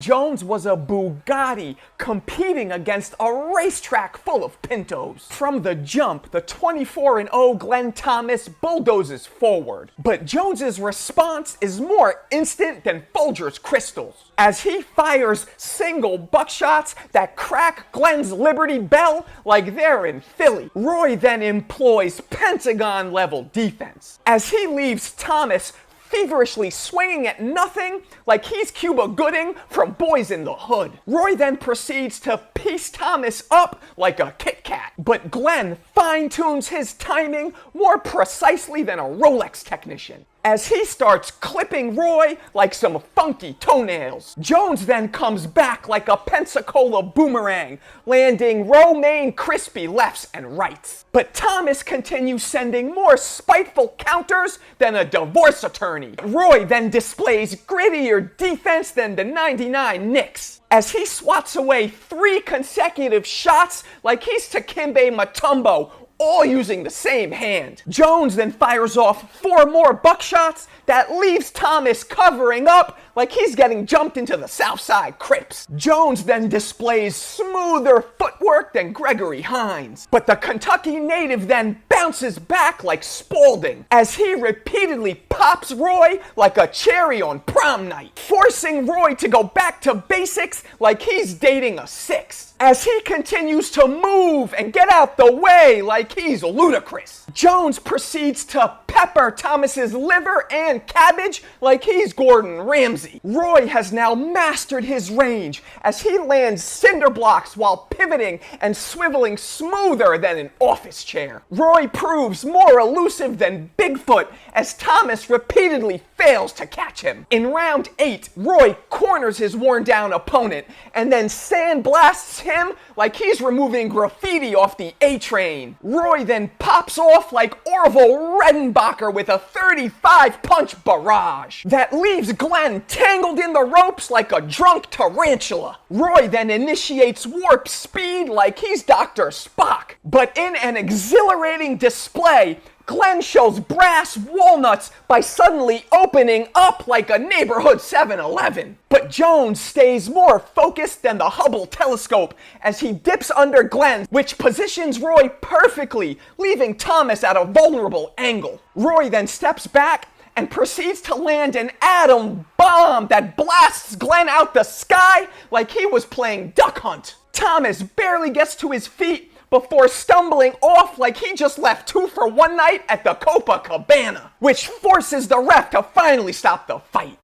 Jones was a Bugatti competing against a racetrack full of Pintos. From the jump, the 24-0 Glenn Thomas bulldozes forward. But Jones's response is more instant than Folger's crystals, as he fires single buckshots that crack Glenn's Liberty Bell like they're in Philly. Roy then employs Pentagon-level defense, as he leaves Thomas feverishly swinging at nothing like he's Cuba Gooding from Boys in the Hood. Roy then proceeds to piece Thomas up like a Kit Kat, but Glenn fine-tunes his timing more precisely than a Rolex technician, as he starts clipping Roy like some funky toenails. Jones then comes back like a Pensacola boomerang, landing romaine crispy lefts and rights. But Thomas continues sending more spiteful counters than a divorce attorney. Roy then displays grittier defense than the '99 Knicks, as he swats away 3 consecutive shots like he's Dikembe Mutombo, all using the same hand. Jones then fires off 4 more buckshots that leaves Thomas covering up like he's getting jumped into the Southside Crips. Jones then displays smoother footwork than Gregory Hines, but the Kentucky native then bounces back like Spalding, as he repeatedly pops Roy like a cherry on prom night, forcing Roy to go back to basics like he's dating a 6, as he continues to move and get out the way like he's ludicrous. Jones proceeds to pepper Thomas's liver and cabbage like he's Gordon Ramsay. Roy has now mastered his range, as he lands cinder blocks while pivoting and swiveling smoother than an office chair. Roy proves more elusive than Bigfoot, as Thomas repeatedly fails to catch him. In round 8, Roy corners his worn-down opponent and then sandblasts him like he's removing graffiti off the A-Train. Roy then pops off like Orville Redenbacher with a 35-punch barrage that leaves Glenn tangled in the ropes like a drunk tarantula. Roy then initiates warp speed like he's Dr. Spock, but in an exhilarating display, Glenn shows brass walnuts by suddenly opening up like a neighborhood 7-Eleven. But Jones stays more focused than the Hubble telescope as he dips under Glenn, which positions Roy perfectly, leaving Thomas at a vulnerable angle. Roy then steps back and proceeds to land an atom bomb that blasts Glenn out the sky like he was playing Duck Hunt. Thomas barely gets to his feet before stumbling off like he just left 2 for 1 night at the Copacabana, which forces the ref to finally stop the fight.